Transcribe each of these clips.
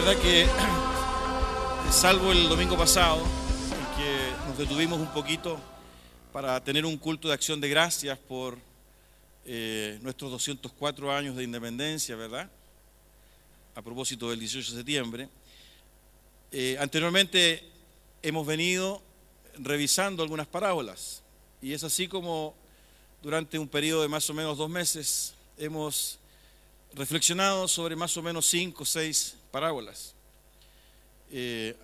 verdad que, salvo el domingo pasado, en que nos detuvimos un poquito para tener un culto de acción de gracias por nuestros 204 años de independencia, ¿verdad? A propósito del 18 de septiembre. Anteriormente hemos venido revisando algunas parábolas, y es así como durante un periodo de más o menos 2 meses hemos reflexionado sobre más o menos 5 o 6 parábolas.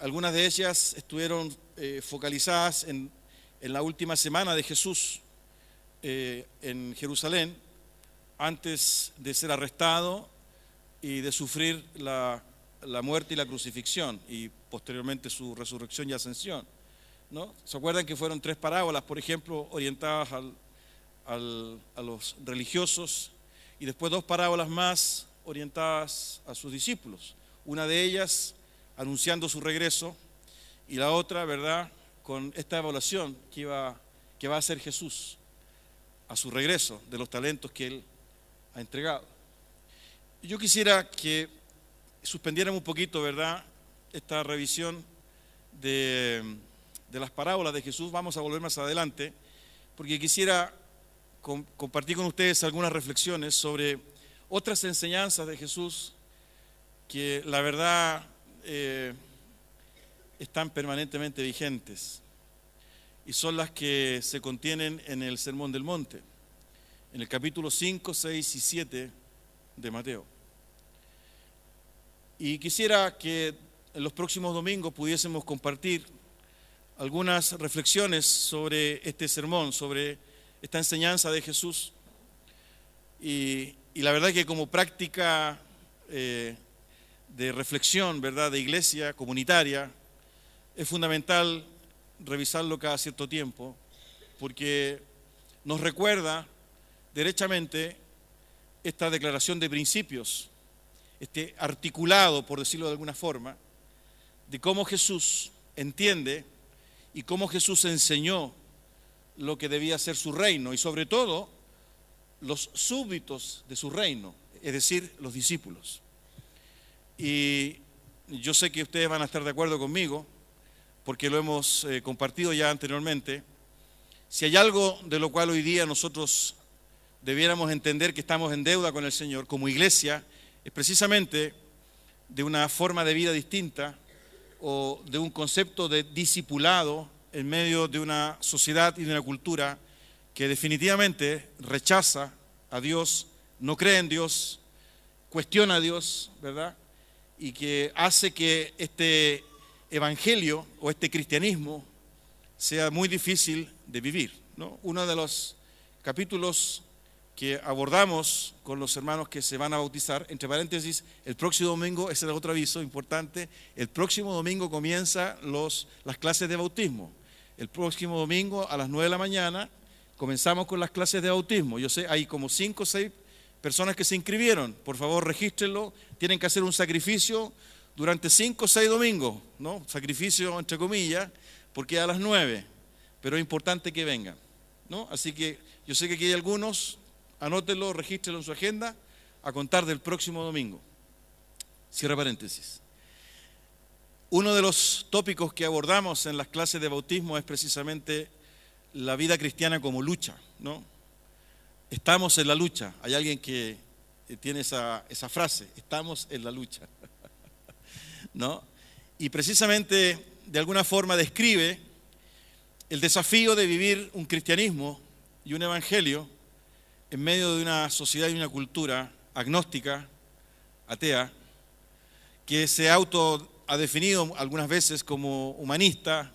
Algunas de ellas estuvieron focalizadas en la última semana de Jesús en Jerusalén, antes de ser arrestado y de sufrir la muerte y la crucifixión, y posteriormente su resurrección y ascensión, ¿no? ¿Se acuerdan que fueron 3 parábolas, por ejemplo, orientadas a los religiosos, y después 2 parábolas más orientadas a sus discípulos? Una de ellas anunciando su regreso, y la otra, ¿verdad?, con esta evaluación que va a hacer Jesús a su regreso de los talentos que Él ha entregado. Yo quisiera que suspendiéramos un poquito, ¿verdad?, esta revisión de las parábolas de Jesús. Vamos a volver más adelante, porque quisiera compartir con ustedes algunas reflexiones sobre otras enseñanzas de Jesús que la verdad están permanentemente vigentes, y son las que se contienen en el Sermón del Monte, en el capítulo 5, 6 y 7 de Mateo. Y quisiera que en los próximos domingos pudiésemos compartir algunas reflexiones sobre este sermón, sobre esta enseñanza de Jesús, y la verdad que como práctica de reflexión, ¿verdad?, de iglesia comunitaria, es fundamental revisarlo cada cierto tiempo, porque nos recuerda derechamente esta declaración de principios, este articulado, por decirlo de alguna forma, de cómo Jesús entiende y cómo Jesús enseñó lo que debía ser su reino, y sobre todo los súbditos de su reino, es decir, los discípulos. Y yo sé que ustedes van a estar de acuerdo conmigo, porque lo hemos compartido ya anteriormente. Si hay algo de lo cual hoy día nosotros debiéramos entender que estamos en deuda con el Señor como iglesia, es precisamente de una forma de vida distinta, o de un concepto de discipulado en medio de una sociedad y de una cultura que definitivamente rechaza a Dios, no cree en Dios, cuestiona a Dios, ¿verdad?, y que hace que este evangelio o este cristianismo sea muy difícil de vivir, ¿no? Uno de los capítulos que abordamos con los hermanos que se van a bautizar, entre paréntesis, el próximo domingo, ese es otro aviso importante, el próximo domingo comienzan las clases de bautismo. El próximo domingo a las 9 de la mañana comenzamos con las clases de bautismo. Yo sé, hay como 5 o 6 personas que se inscribieron. Por favor, regístrenlo. Tienen que hacer un sacrificio durante 5 o 6 domingos, ¿no? Sacrificio entre comillas, porque a las 9, pero es importante que vengan, ¿no? Así que yo sé que aquí hay algunos, anótenlo, regístrenlo en su agenda, a contar del próximo domingo. Cierra paréntesis. Uno de los tópicos que abordamos en las clases de bautismo es precisamente la vida cristiana como lucha, ¿no? Estamos en la lucha. Hay alguien que tiene esa frase, estamos en la lucha, ¿no? Y precisamente de alguna forma describe el desafío de vivir un cristianismo y un evangelio en medio de una sociedad y una cultura agnóstica, atea, que se ha definido algunas veces como humanista,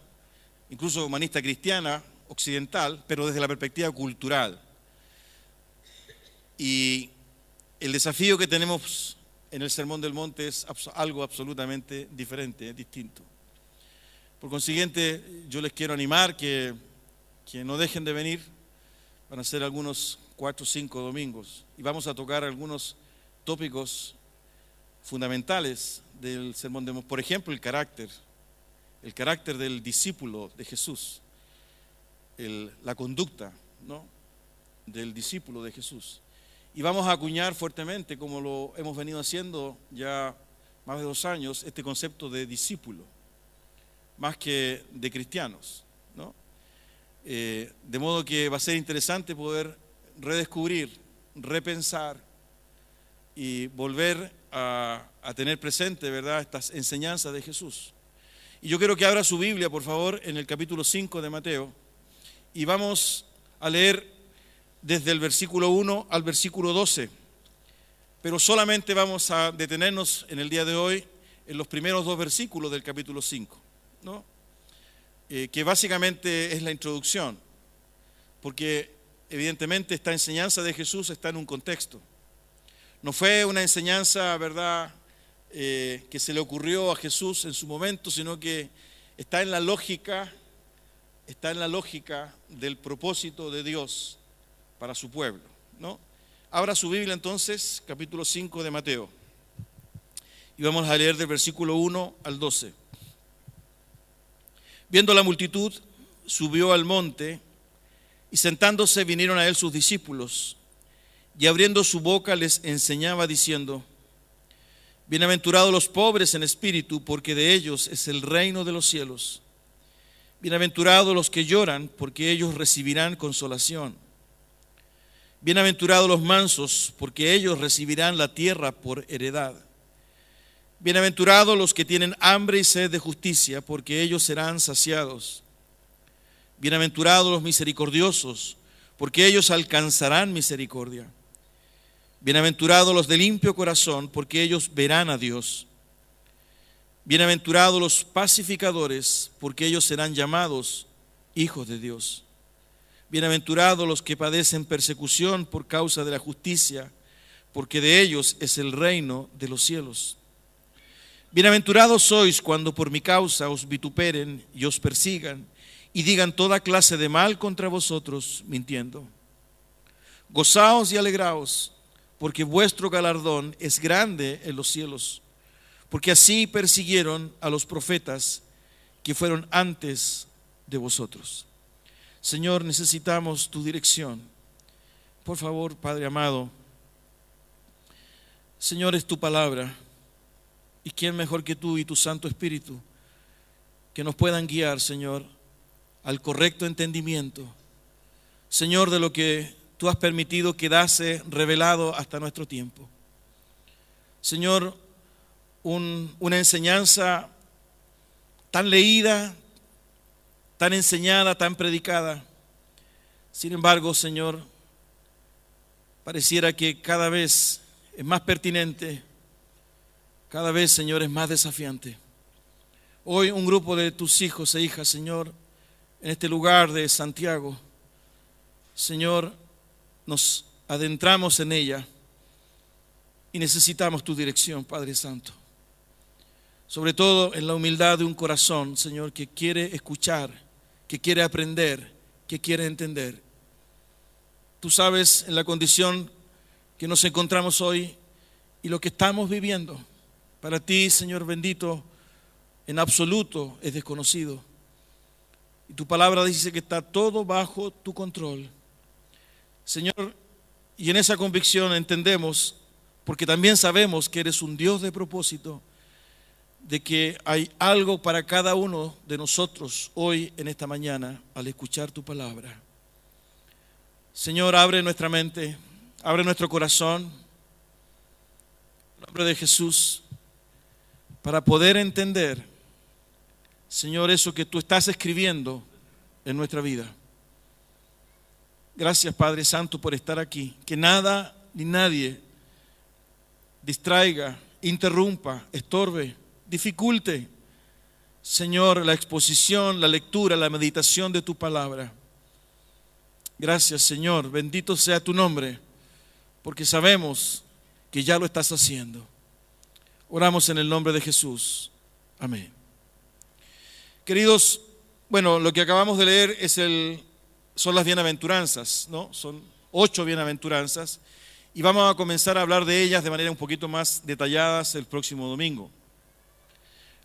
incluso humanista cristiana, occidental, pero desde la perspectiva cultural. Y el desafío que tenemos en el Sermón del Monte es algo absolutamente diferente, distinto. Por consiguiente, yo les quiero animar que no dejen de venir. Van a ser algunos 4 o 5 domingos, y vamos a tocar algunos tópicos fundamentales del Sermón del Monte. Por ejemplo, el carácter del discípulo de Jesús, la conducta, ¿no?, del discípulo de Jesús. Y vamos a acuñar fuertemente, como lo hemos venido haciendo ya más de 2 años, este concepto de discípulo, más que de cristianos, ¿no? De modo que va a ser interesante poder redescubrir, repensar y volver a tener presente, ¿verdad?, estas enseñanzas de Jesús. Y yo quiero que abra su Biblia, por favor, en el capítulo 5 de Mateo, y vamos a leer desde el versículo 1 al versículo 12, pero solamente vamos a detenernos en el día de hoy en los primeros 2 versículos del capítulo 5, ¿no? Que básicamente es la introducción, porque evidentemente esta enseñanza de Jesús está en un contexto. No fue una enseñanza, ¿verdad?, que se le ocurrió a Jesús en su momento, sino que está en la lógica del propósito de Dios para su pueblo, ¿no? Abra su Biblia entonces, capítulo 5 de Mateo, y vamos a leer del versículo 1 al 12. Viendo la multitud, subió al monte, y sentándose vinieron a él sus discípulos, y abriendo su boca les enseñaba diciendo: Bienaventurados los pobres en espíritu, porque de ellos es el reino de los cielos. Bienaventurados los que lloran, porque ellos recibirán consolación. Bienaventurados los mansos, porque ellos recibirán la tierra por heredad. Bienaventurados los que tienen hambre y sed de justicia, porque ellos serán saciados. Bienaventurados los misericordiosos, porque ellos alcanzarán misericordia. Bienaventurados los de limpio corazón, porque ellos verán a Dios. Bienaventurados los pacificadores, porque ellos serán llamados hijos de Dios. Bienaventurados los que padecen persecución por causa de la justicia, porque de ellos es el reino de los cielos. Bienaventurados sois cuando por mi causa os vituperen y os persigan y digan toda clase de mal contra vosotros, mintiendo. Gozaos y alegraos, porque vuestro galardón es grande en los cielos, porque así persiguieron a los profetas que fueron antes de vosotros. Señor, necesitamos tu dirección. Por favor, Padre amado, Señor, es tu palabra, y quién mejor que tú y tu Santo Espíritu que nos puedan guiar, Señor, al correcto entendimiento, Señor, de lo que tú has permitido quedase revelado hasta nuestro tiempo. Señor, una enseñanza tan leída, tan enseñada, tan predicada. Sin embargo, Señor, pareciera que cada vez es más pertinente, cada vez, Señor, es más desafiante. Hoy un grupo de tus hijos e hijas, Señor, en este lugar de Santiago, Señor, nos adentramos en ella y necesitamos tu dirección, Padre Santo. Sobre todo en la humildad de un corazón, Señor, que quiere escuchar, que quiere aprender, que quiere entender. Tú sabes en la condición que nos encontramos hoy y lo que estamos viviendo. Para ti, Señor bendito, en absoluto es desconocido. Y tu palabra dice que está todo bajo tu control. Señor, y en esa convicción entendemos, porque también sabemos que eres un Dios de propósito, de que hay algo para cada uno de nosotros hoy en esta mañana al escuchar tu palabra. Señor, abre nuestra mente, abre nuestro corazón, en nombre de Jesús, para poder entender, Señor, eso que tú estás escribiendo en nuestra vida. Gracias, Padre Santo, por estar aquí. Que nada ni nadie distraiga, interrumpa, estorbe, dificulte, Señor, la exposición, la lectura, la meditación de tu palabra. Gracias, Señor. Bendito sea tu nombre, porque sabemos que ya lo estás haciendo. Oramos en el nombre de Jesús. Amén. Queridos, bueno, lo que acabamos de leer son las bienaventuranzas, ¿no? Son 8 bienaventuranzas y vamos a comenzar a hablar de ellas de manera un poquito más detalladas el próximo domingo.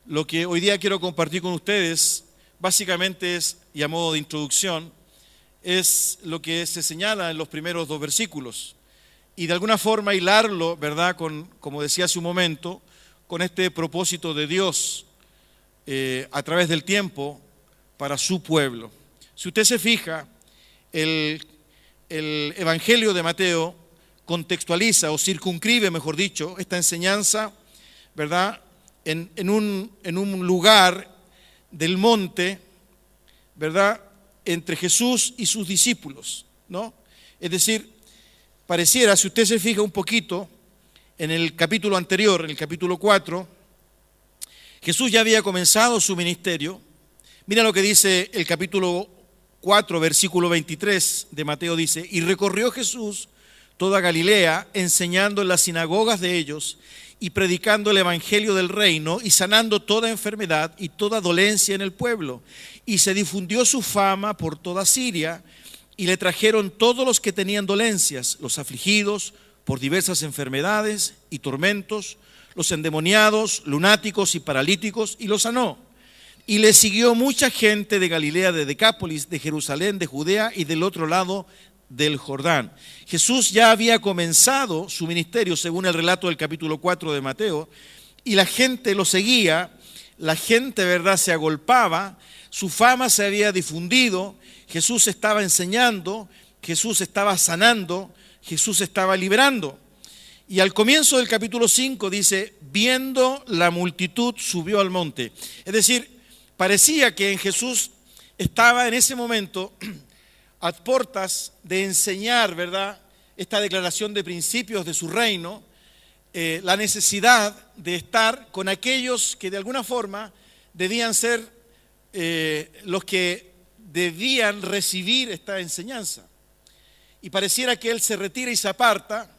Lo que hoy día quiero compartir con ustedes básicamente es, y a modo de introducción, es lo que se señala en los primeros 2 versículos y de alguna forma hilarlo, ¿verdad? Como decía hace un momento, con este propósito de Dios a través del tiempo para su pueblo. Si usted se fija, el Evangelio de Mateo contextualiza o circunscribe, mejor dicho, esta enseñanza, ¿verdad?, en un lugar del monte, ¿verdad?, entre Jesús y sus discípulos, ¿no? Es decir, pareciera, si usted se fija un poquito, en el capítulo anterior, en el capítulo 4, Jesús ya había comenzado su ministerio. Mira lo que dice el capítulo 4, versículo 23 de Mateo, dice: y recorrió Jesús toda Galilea, enseñando en las sinagogas de ellos y predicando el evangelio del reino y sanando toda enfermedad y toda dolencia en el pueblo. Y se difundió su fama por toda Siria, y le trajeron todos los que tenían dolencias, los afligidos por diversas enfermedades y tormentos, los endemoniados, lunáticos y paralíticos, y los sanó. Y le siguió mucha gente de Galilea, de Decápolis, de Jerusalén, de Judea y del otro lado del Jordán. Jesús ya había comenzado su ministerio, según el relato del capítulo 4 de Mateo, y la gente lo seguía, la gente, ¿verdad?, se agolpaba, su fama se había difundido, Jesús estaba enseñando, Jesús estaba sanando, Jesús estaba liberando. Y al comienzo del capítulo 5 dice: viendo la multitud subió al monte. Es decir, parecía que en Jesús estaba en ese momento a puertas de enseñar, ¿verdad?, esta declaración de principios de su reino, la necesidad de estar con aquellos que de alguna forma debían ser los que debían recibir esta enseñanza. Y pareciera que Él se retira y se aparta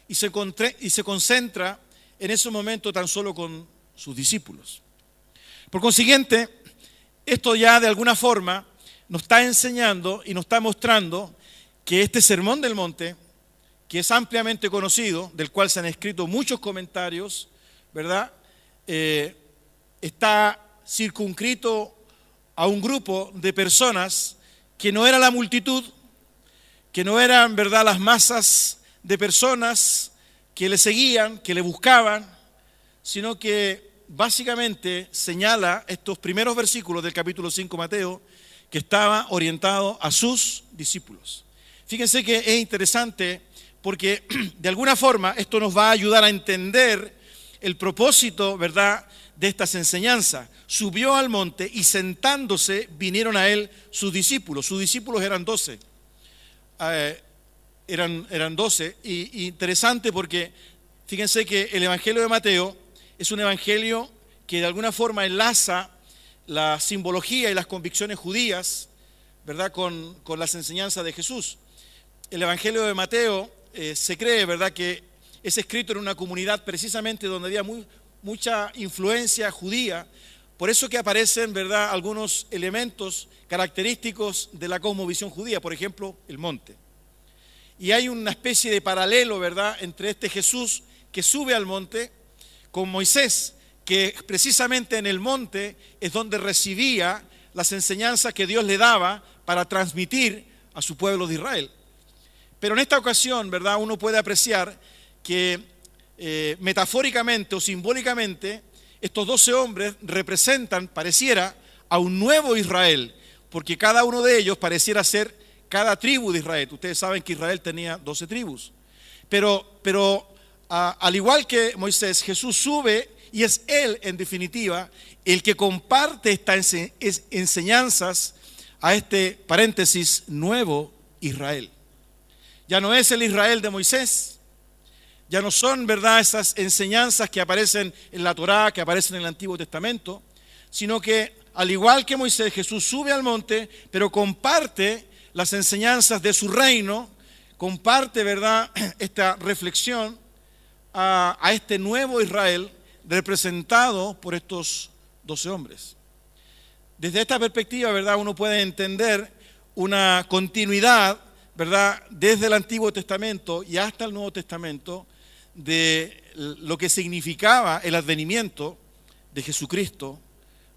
y se concentra en ese momento tan solo con sus discípulos. Por consiguiente, esto ya de alguna forma nos está enseñando y nos está mostrando que este Sermón del Monte, que es ampliamente conocido, del cual se han escrito muchos comentarios, ¿verdad?, está circunscrito a un grupo de personas que no era la multitud, que no eran, ¿verdad?, las masas de personas que le seguían, que le buscaban, sino que básicamente señala estos primeros versículos del capítulo 5 Mateo, que estaba orientado a sus discípulos. Fíjense que es interesante porque de alguna forma esto nos va a ayudar a entender el propósito, ¿verdad?, de estas enseñanzas. Subió al monte y sentándose vinieron a él sus discípulos. Sus discípulos eran 12. Eran 12. Y interesante porque fíjense que el Evangelio de Mateo es un evangelio que de alguna forma enlaza la simbología y las convicciones judías, ¿verdad?, con las enseñanzas de Jesús. El Evangelio de Mateo se cree, ¿verdad?, que es escrito en una comunidad precisamente donde había mucha influencia judía. Por eso que aparecen, ¿verdad?, algunos elementos característicos de la cosmovisión judía, por ejemplo, el monte. Y hay una especie de paralelo, ¿verdad?, entre este Jesús que sube al monte con Moisés, que precisamente en el monte es donde recibía las enseñanzas que Dios le daba para transmitir a su pueblo de Israel. Pero en esta ocasión, ¿verdad?, uno puede apreciar que metafóricamente o simbólicamente estos 12 hombres representan, pareciera, a un nuevo Israel, porque cada uno de ellos pareciera ser cada tribu de Israel. Ustedes saben que Israel tenía 12 tribus. Pero al igual que Moisés, Jesús sube y es Él, en definitiva, el que comparte estas enseñanzas a este, paréntesis, nuevo Israel. Ya no es el Israel de Moisés, ya no son, ¿verdad?, esas enseñanzas que aparecen en la Torá, que aparecen en el Antiguo Testamento, sino que, al igual que Moisés, Jesús sube al monte, pero comparte las enseñanzas de su reino, comparte, ¿verdad?, esta reflexión a este nuevo Israel representado por estos 12 hombres. Desde esta perspectiva, ¿verdad?, uno puede entender una continuidad, ¿verdad?, desde el Antiguo Testamento y hasta el Nuevo Testamento de lo que significaba el advenimiento de Jesucristo,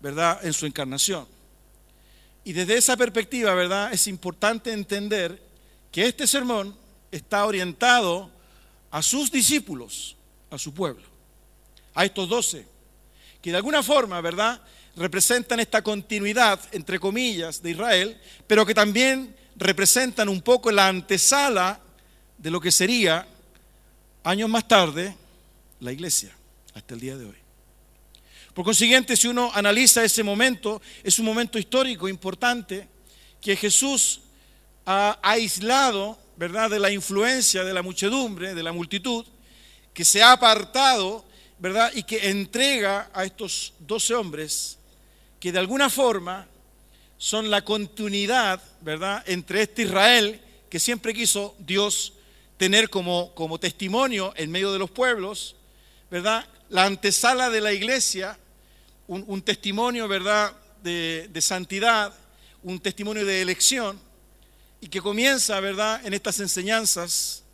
¿verdad?, en su encarnación. Y desde esa perspectiva, ¿verdad?, es importante entender que este sermón está orientado a sus discípulos, a su pueblo. a estos 12, que de alguna forma, ¿verdad?, representan esta continuidad, entre comillas, de Israel, pero que también representan un poco la antesala de lo que sería, años más tarde, la iglesia, hasta el día de hoy. Por consiguiente, si uno analiza ese momento, es un momento histórico importante que Jesús ha aislado, ¿verdad?, de la influencia de la muchedumbre, de la multitud, que se ha apartado, ¿verdad?, y que entrega a estos 12 hombres que de alguna forma son la continuidad, ¿verdad?, entre este Israel que siempre quiso Dios tener como testimonio en medio de los pueblos, ¿verdad?, la antesala de la iglesia, un testimonio, ¿verdad?, de santidad, un testimonio de elección, y que comienza, ¿verdad?, en estas enseñanzas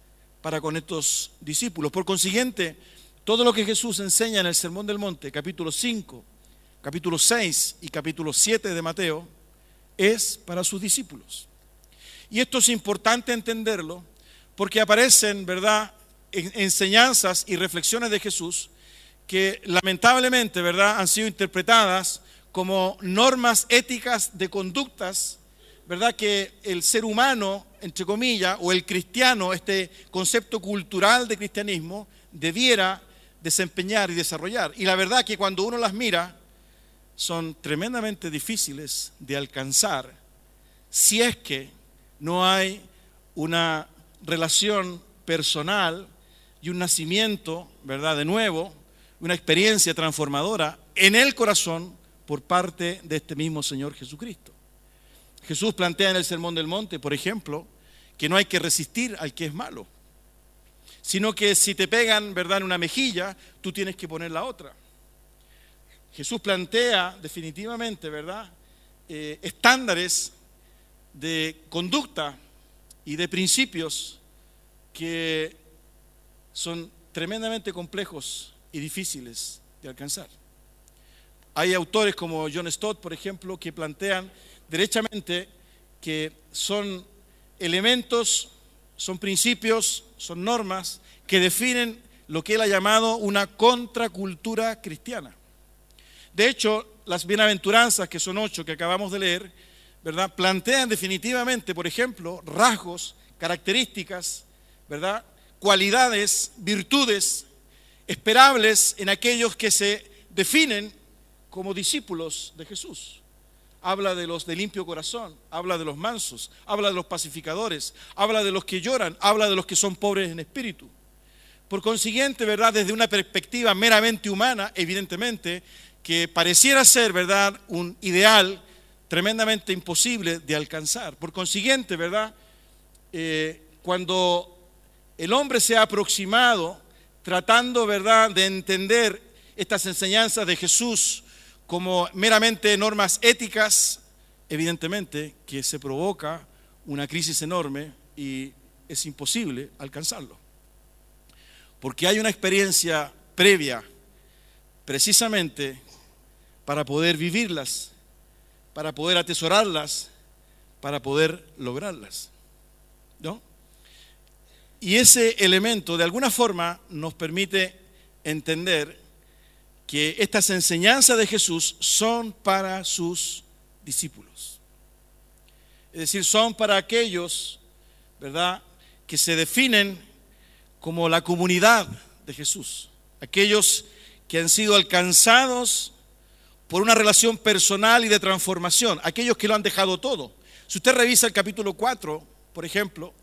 para con estos discípulos. Por consiguiente, todo lo que Jesús enseña en el Sermón del Monte, capítulo 5, capítulo 6 y capítulo 7 de Mateo, es para sus discípulos. Y esto es importante entenderlo porque aparecen, ¿verdad?, enseñanzas y reflexiones de Jesús que lamentablemente, ¿verdad?, han sido interpretadas como normas éticas de conductas, ¿verdad?, que el ser humano, entre comillas, o el cristiano, este concepto cultural de cristianismo, debiera desempeñar y desarrollar. Y la verdad que cuando uno las mira, son tremendamente difíciles de alcanzar si es que no hay una relación personal y un nacimiento, ¿verdad?, de nuevo, una experiencia transformadora en el corazón por parte de este mismo Señor Jesucristo. Jesús plantea en el Sermón del Monte, por ejemplo, que no hay que resistir al que es malo, sino que si te pegan, ¿verdad?, en una mejilla, tú tienes que poner la otra. Jesús plantea definitivamente, ¿verdad?, estándares de conducta y de principios que son tremendamente complejos y difíciles de alcanzar. Hay autores como John Stott, por ejemplo, que plantean derechamente que son elementos, son principios, son normas que definen lo que él ha llamado una contracultura cristiana. De hecho, las bienaventuranzas, que son 8 que acabamos de leer, ¿verdad?, plantean definitivamente, por ejemplo, rasgos, características, ¿verdad?, cualidades, virtudes esperables en aquellos que se definen como discípulos de Jesús. Habla de los de limpio corazón, habla de los mansos, habla de los pacificadores, habla de los que lloran, habla de los que son pobres en espíritu. Por consiguiente, ¿verdad?, desde una perspectiva meramente humana, evidentemente, que pareciera ser, ¿verdad?, un ideal tremendamente imposible de alcanzar. Por consiguiente, ¿verdad?, cuando el hombre se ha aproximado tratando, ¿verdad?, de entender estas enseñanzas de Jesús como meramente normas éticas, evidentemente que se provoca una crisis enorme y es imposible alcanzarlo. Porque hay una experiencia previa, precisamente para poder vivirlas, para poder atesorarlas, para poder lograrlas, ¿no? Y ese elemento de alguna forma nos permite entender que estas enseñanzas de Jesús son para sus discípulos. Es decir, son para aquellos, ¿verdad?, que se definen como la comunidad de Jesús, aquellos que han sido alcanzados por una relación personal y de transformación, aquellos que lo han dejado todo. Si usted revisa el capítulo 4, por ejemplo,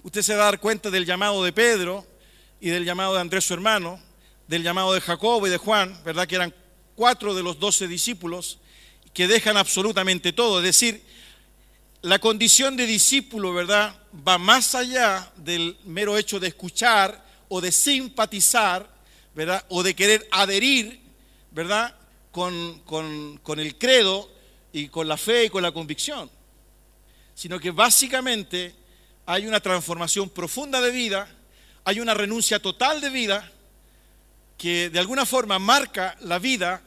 usted se va a dar cuenta del llamado de Pedro y del llamado de Andrés, su hermano, del llamado de Jacobo y de Juan, ¿verdad?, que eran 4 de los 12 discípulos que dejan absolutamente todo. Es decir, la condición de discípulo, ¿verdad?, va más allá del mero hecho de escuchar o de simpatizar, ¿verdad?, o de querer adherir, ¿verdad?, con el credo y con la fe y con la convicción, sino que básicamente hay una transformación profunda de vida, hay una renuncia total de vida que de alguna forma marca la vida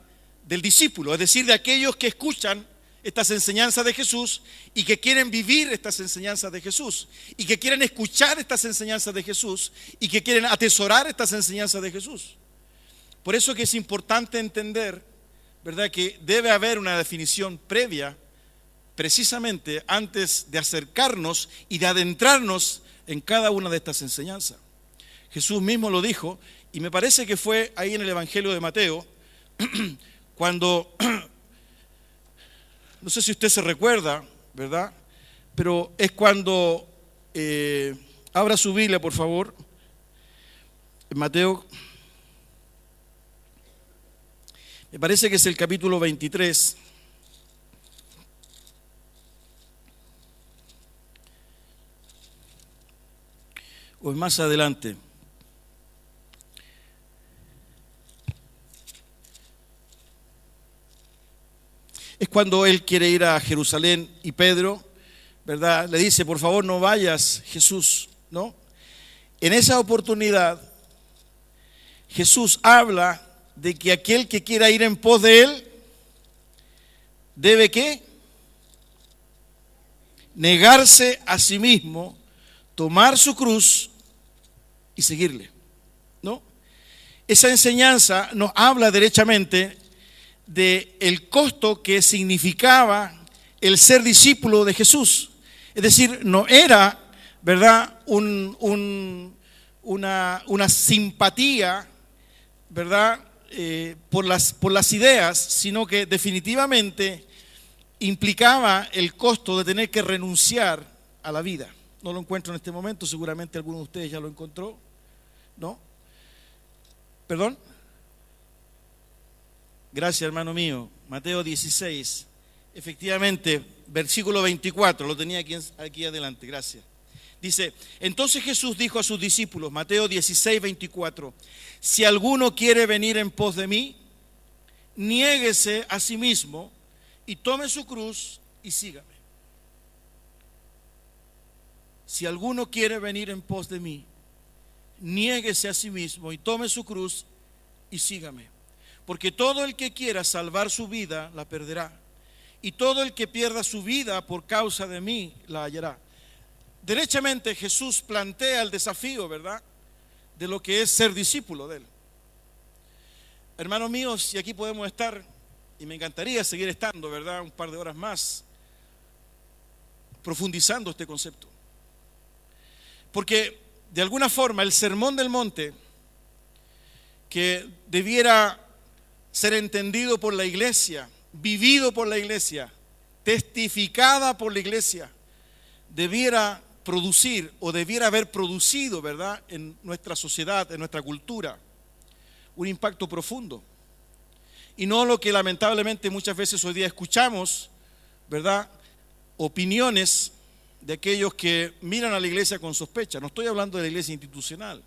del discípulo, es decir, de aquellos que escuchan estas enseñanzas de Jesús y que quieren vivir estas enseñanzas de Jesús y que quieren escuchar estas enseñanzas de Jesús y que quieren atesorar estas enseñanzas de Jesús. Por eso que es importante entender, ¿verdad?, que debe haber una definición previa, precisamente antes de acercarnos y de adentrarnos en cada una de estas enseñanzas. Jesús mismo lo dijo, y me parece que fue ahí en el Evangelio de Mateo, cuando, no sé si usted se recuerda, ¿verdad?, pero es cuando, abra su Biblia, por favor, en Mateo, me parece que es el capítulo 23. O más adelante. Es cuando él quiere ir a Jerusalén y Pedro, ¿verdad?, le dice, por favor no vayas, Jesús, ¿no? En esa oportunidad, Jesús habla de que aquel que quiera ir en pos de él, debe ¿qué? Negarse a sí mismo, tomar su cruz y seguirle, ¿no? Esa enseñanza nos habla derechamente del costo que significaba el ser discípulo de Jesús. Es decir, no era, ¿verdad?, una simpatía, ¿verdad?, por las ideas, sino que definitivamente implicaba el costo de tener que renunciar a la vida. No lo encuentro en este momento, seguramente alguno de ustedes ya lo encontró, ¿no? ¿Perdón? Gracias, hermano mío. Mateo 16, efectivamente, versículo 24, lo tenía aquí adelante, gracias. Dice, entonces Jesús dijo a sus discípulos, Mateo 16, 24, si alguno quiere venir en pos de mí, niéguese a sí mismo y tome su cruz y sígame. Si alguno quiere venir en pos de mí, niéguese a sí mismo y tome su cruz y sígame. Porque todo el que quiera salvar su vida, la perderá. Y todo el que pierda su vida por causa de mí, la hallará. Derechamente Jesús plantea el desafío, ¿verdad?, de lo que es ser discípulo de él. Hermanos míos, y aquí podemos estar, y me encantaría seguir estando, ¿verdad?, un par de horas más, profundizando este concepto. Porque de alguna forma el Sermón del Monte, que debiera ser entendido por la iglesia, vivido por la iglesia, testificada por la iglesia, debiera producir o debiera haber producido, ¿verdad?, en nuestra sociedad, en nuestra cultura, un impacto profundo. Y no lo que lamentablemente muchas veces hoy día escuchamos, ¿verdad?, opiniones de aquellos que miran a la iglesia con sospecha. No estoy hablando de la iglesia institucional,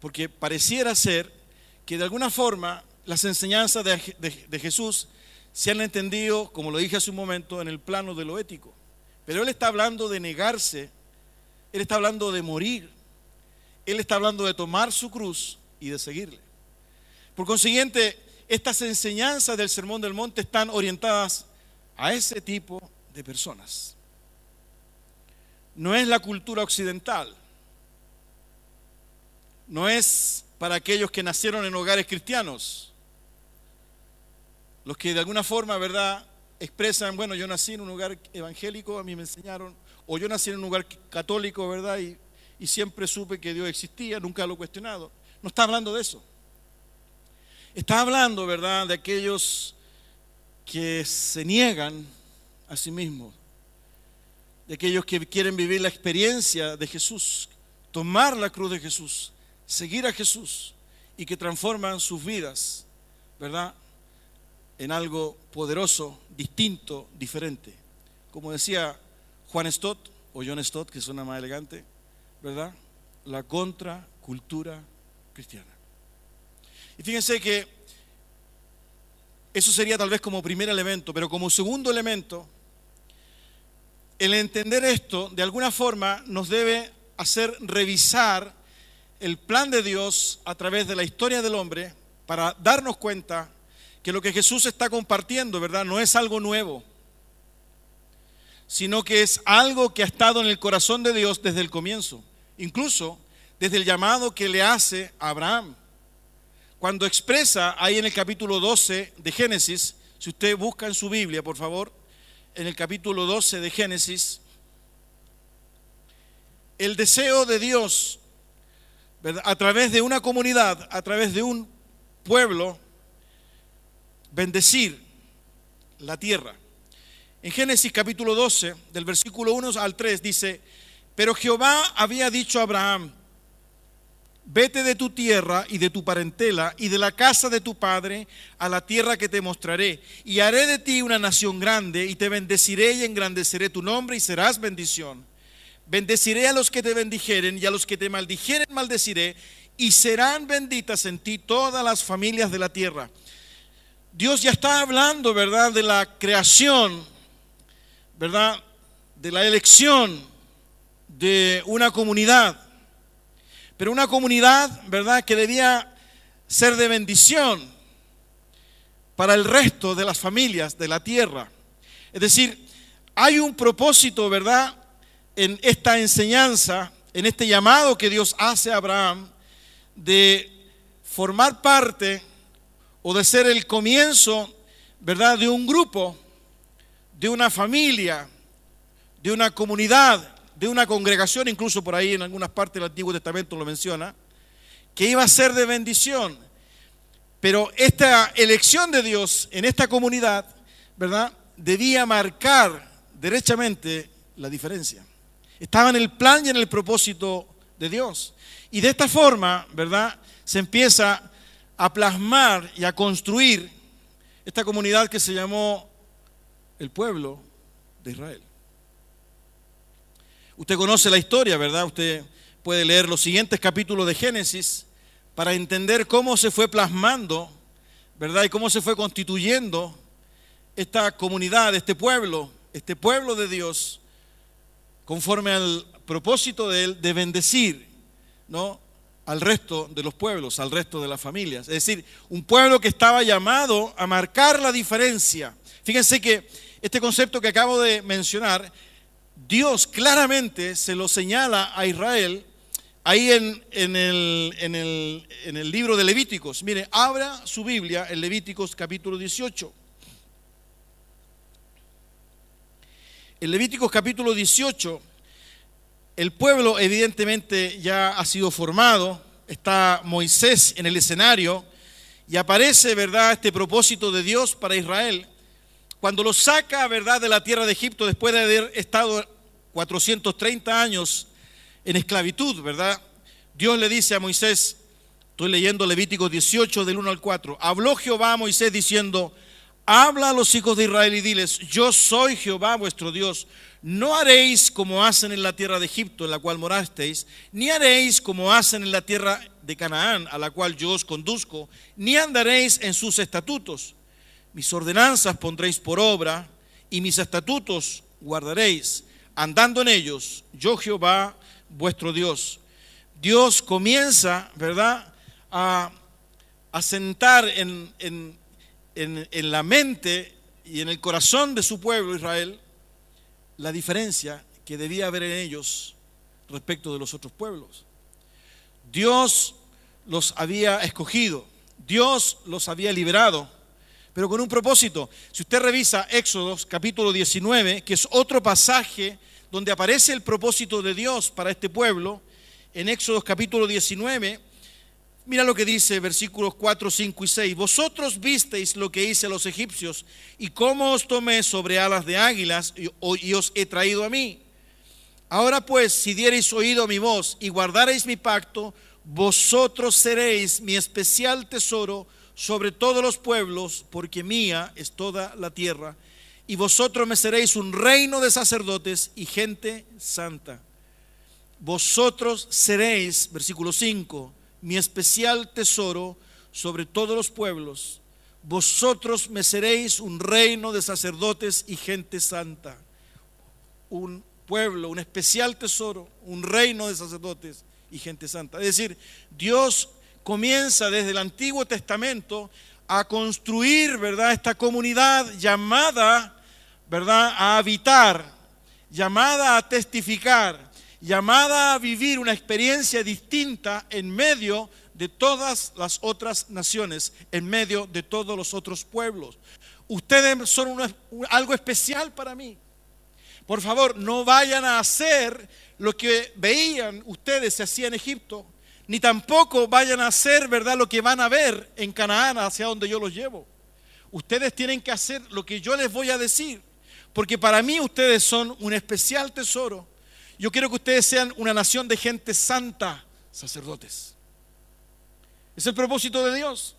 porque pareciera ser que de alguna forma las enseñanzas de Jesús se han entendido, como lo dije hace un momento, en el plano de lo ético. Pero Él está hablando de negarse, Él está hablando de morir, Él está hablando de tomar su cruz y de seguirle. Por consiguiente, estas enseñanzas del Sermón del Monte están orientadas a ese tipo de personas. No es la cultura occidental, no es para aquellos que nacieron en hogares cristianos, los que de alguna forma, ¿verdad?, expresan, bueno, yo nací en un hogar evangélico, a mí me enseñaron, o yo nací en un hogar católico, ¿verdad?, y siempre supe que Dios existía, nunca lo he cuestionado. No está hablando de eso. Está hablando, ¿verdad?, de aquellos que se niegan a sí mismos, de aquellos que quieren vivir la experiencia de Jesús, tomar la cruz de Jesús, seguir a Jesús, y que transforman sus vidas, ¿verdad?, en algo poderoso, distinto, diferente. Como decía Juan Stott, o John Stott, que suena más elegante, ¿verdad?, la contracultura cristiana. Y fíjense que eso sería tal vez como primer elemento, pero como segundo elemento, el entender esto de alguna forma nos debe hacer revisar el plan de Dios a través de la historia del hombre para darnos cuenta que lo que Jesús está compartiendo, ¿verdad?, no es algo nuevo, sino que es algo que ha estado en el corazón de Dios desde el comienzo, incluso desde el llamado que le hace a Abraham, cuando expresa ahí en el capítulo 12 de Génesis, si usted busca en su Biblia, por favor, en el capítulo 12 de Génesis, el deseo de Dios, ¿verdad?, a través de una comunidad, a través de un pueblo, bendecir la tierra. En Génesis capítulo 12, del versículo 1 al 3, dice: pero Jehová había dicho a Abraham: vete de tu tierra y de tu parentela y de la casa de tu padre a la tierra que te mostraré, y haré de ti una nación grande, y te bendeciré y engrandeceré tu nombre, y serás bendición. Bendeciré a los que te bendijeren, y a los que te maldijeren maldeciré, y serán benditas en ti todas las familias de la tierra. Dios ya está hablando, ¿verdad?, de la creación, ¿verdad?, de la elección de una comunidad, pero una comunidad, ¿verdad?, que debía ser de bendición para el resto de las familias de la tierra. Es decir, hay un propósito, ¿verdad?, en esta enseñanza, en este llamado que Dios hace a Abraham de formar parte o de ser el comienzo, ¿verdad?, de un grupo, de una familia, de una comunidad, de una congregación, incluso por ahí en algunas partes del Antiguo Testamento lo menciona, que iba a ser de bendición. Pero esta elección de Dios en esta comunidad, ¿verdad?, debía marcar derechamente la diferencia. Estaba en el plan y en el propósito de Dios. Y de esta forma, ¿verdad?, se empieza a plasmar y a construir esta comunidad que se llamó el pueblo de Israel. Usted conoce la historia, ¿verdad? Usted puede leer los siguientes capítulos de Génesis para entender cómo se fue plasmando, ¿verdad?, y cómo se fue constituyendo esta comunidad, este pueblo de Dios, conforme al propósito de Él de bendecir, ¿no?, al resto de los pueblos, al resto de las familias. Es decir, un pueblo que estaba llamado a marcar la diferencia. Fíjense que este concepto que acabo de mencionar, Dios claramente se lo señala a Israel ahí en el libro de Levíticos. Mire, abra su Biblia en Levíticos capítulo 18. En Levíticos capítulo 18, el pueblo evidentemente ya ha sido formado, está Moisés en el escenario y aparece, ¿verdad?, este propósito de Dios para Israel. Cuando lo saca, ¿verdad?, de la tierra de Egipto después de haber estado 430 años en esclavitud, ¿verdad? Dios le dice a Moisés, estoy leyendo Levíticos 18 del 1 al 4, habló Jehová a Moisés diciendo: habla a los hijos de Israel y diles: yo soy Jehová vuestro Dios. No haréis como hacen en la tierra de Egipto, en la cual morasteis, ni haréis como hacen en la tierra de Canaán, a la cual yo os conduzco, ni andaréis en sus estatutos. Mis ordenanzas pondréis por obra, y mis estatutos guardaréis, andando en ellos, yo Jehová vuestro Dios. Dios comienza, ¿verdad?, a sentar en la mente y en el corazón de su pueblo Israel la diferencia que debía haber en ellos respecto de los otros pueblos. Dios los había escogido, Dios los había liberado, pero con un propósito. Si usted revisa Éxodos capítulo 19, que es otro pasaje donde aparece el propósito de Dios para este pueblo, en Éxodos capítulo 19, mira lo que dice versículos 4, 5 y 6. Vosotros visteis lo que hice a los egipcios y cómo os tomé sobre alas de águilas y os he traído a mí. Ahora pues, si diereis oído a mi voz y guardareis mi pacto, vosotros seréis mi especial tesoro sobre todos los pueblos, porque mía es toda la tierra. Y vosotros me seréis un reino de sacerdotes y gente santa. Vosotros seréis, versículo 5, mi especial tesoro sobre todos los pueblos. Vosotros me seréis un reino de sacerdotes y gente santa. Un pueblo, un especial tesoro, un reino de sacerdotes y gente santa. Es decir, Dios comienza desde el Antiguo Testamento a construir, ¿verdad?, esta comunidad llamada, ¿verdad?, a habitar, llamada a testificar, llamada a vivir una experiencia distinta en medio de todas las otras naciones, en medio de todos los otros pueblos. Ustedes son algo especial para mí. Por favor, no vayan a hacer lo que veían ustedes se hacía en Egipto, ni tampoco vayan a hacer, ¿verdad?, lo que van a ver en Canaán, hacia donde yo los llevo. Ustedes tienen que hacer lo que yo les voy a decir, porque para mí ustedes son un especial tesoro. Yo quiero que ustedes sean una nación de gente santa, sacerdotes. Es el propósito de Dios.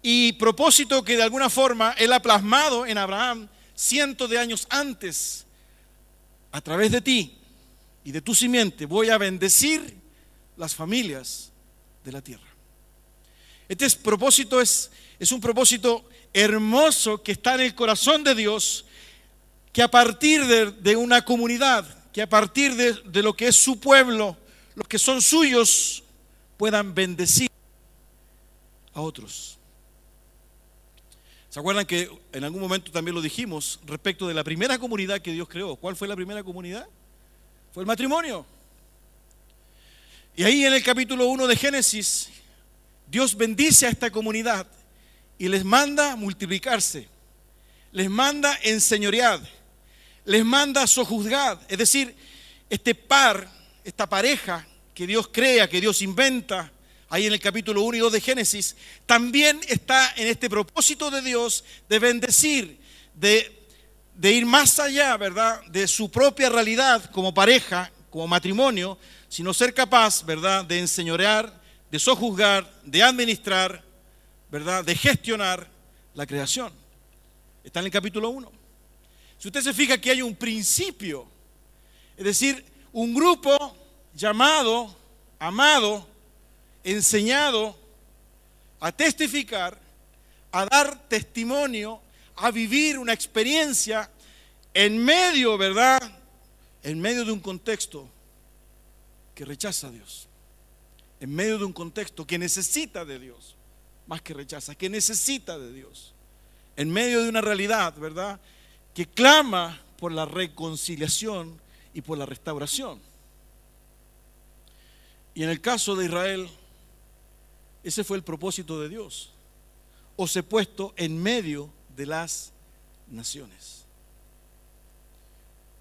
Y propósito que de alguna forma Él ha plasmado en Abraham cientos de años antes. A través de ti y de tu simiente voy a bendecir las familias de la tierra. Este propósito es un propósito hermoso que está en el corazón de Dios, que a partir de una comunidad, que a partir de lo que es su pueblo, los que son suyos, puedan bendecir a otros. ¿Se acuerdan que en algún momento también lo dijimos respecto de la primera comunidad que Dios creó? ¿Cuál fue la primera comunidad? Fue el matrimonio. Y ahí en el capítulo 1 de Génesis, Dios bendice a esta comunidad y les manda multiplicarse, les manda enseñorear, les manda sojuzgar. Es decir, este par, esta pareja que Dios crea, que Dios inventa, ahí en el capítulo 1 y 2 de Génesis, también está en este propósito de Dios de bendecir, de ir más allá, ¿verdad?, de su propia realidad como pareja, como matrimonio, sino ser capaz, ¿verdad?, de enseñorear, de sojuzgar, de administrar, ¿verdad?, de gestionar la creación. Está en el capítulo 1. Si usted se fija que hay un principio, es decir, un grupo llamado, amado, enseñado a testificar, a dar testimonio, a vivir una experiencia en medio, ¿verdad?, en medio de un contexto que rechaza a Dios, en medio de un contexto que necesita de Dios, más que rechaza, que necesita de Dios, en medio de una realidad, ¿verdad?, que clama por la reconciliación y por la restauración. Y en el caso de Israel, ese fue el propósito de Dios, os he puesto en medio de las naciones.